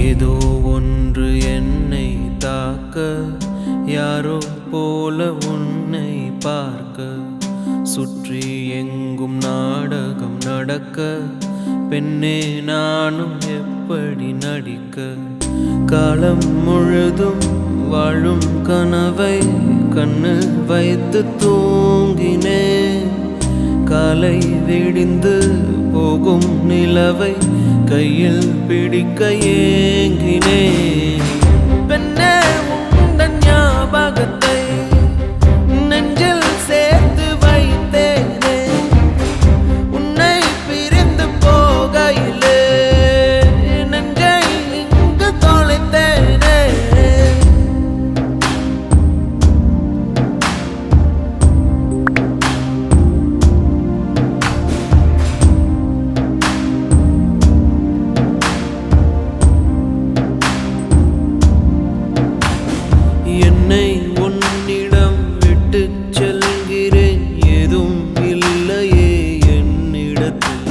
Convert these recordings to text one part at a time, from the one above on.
ஏதோ ஒன்று என்னை தாக்க, யாரோ போல உன்னை பார்க்க, சுற்றி எங்கும் நாடகம் நடக்க, பெண்ணே நானும் எப்படி நடிக்க? காலம் முழுதும் வாழும் கனவை கண்ணில் வைத்து தூங்கினேன். காலை விடிந்து போகும் நிலவை கையில் பிடிக்க ஏங்கினேன். பெண்ணே உந்தன் ஞாபகத்தை நெஞ்சில் சேர்த்து வைத்தேனே, உன்னை பிரிந்து போகையிலே நெஞ்சை இங்கு தொலைத்தேனே. என்னை உன்னிடம் விட்டு செல்கிறேன், ஏதும் இல்லையே என்னிடத்தில்.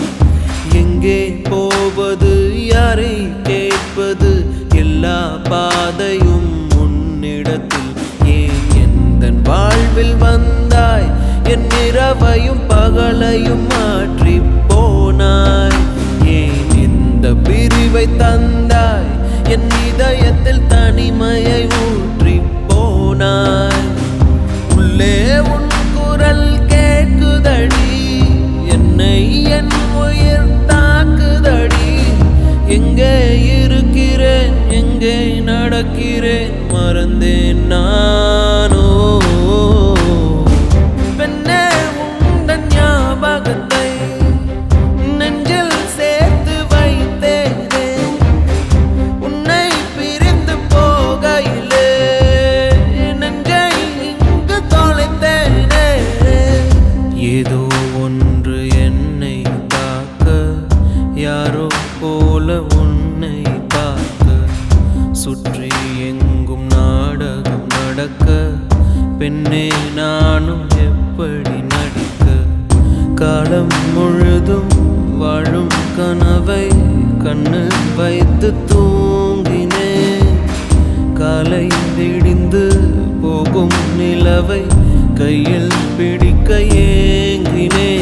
எங்கே போவது, யாரை கேட்பது, எல்லா பாதையும் உன்னிடத்தில். ஏன் எந்தன் வாழ்வில் வந்தாய், என் இரவையும் பகலையும் மாற்றி போனாய்? ஏன் இந்த பிரிவை தந்தாய், என் இதயத்தில் தனிமையை ஊற்றி போனாய்? உள்ளே உன் குரல் கேட்குதடி, என்னை என் உயிர் தாக்குதடி. எங்கே இருக்கிறேன், எங்கே நடக்கிறேன், மறந்தேன் நானோ. பெண்ணே உந்தன் ஞாபகத்தை நெஞ்சில் சேர்த்து வைத்தேனே, உன்னை பிரிந்து போகையிலே நெஞ்சை இங்கு தொலைத்தேனே. ஏதோ ஒன்று என்னை தாக்க, யாரோ போல உன்னை பார்க்க, சுற்றி எங்கும் நாடகம் நடக்க, பெண்ணே நானும் எப்படி நடிக்க? காலம் முழுதும் வாழும் கனவை கண்ணில் வைத்து தூங்கினேன். காலை விடிந்து போகும் நிலவை கையில் பிடிக்க ஏங்கினேன்.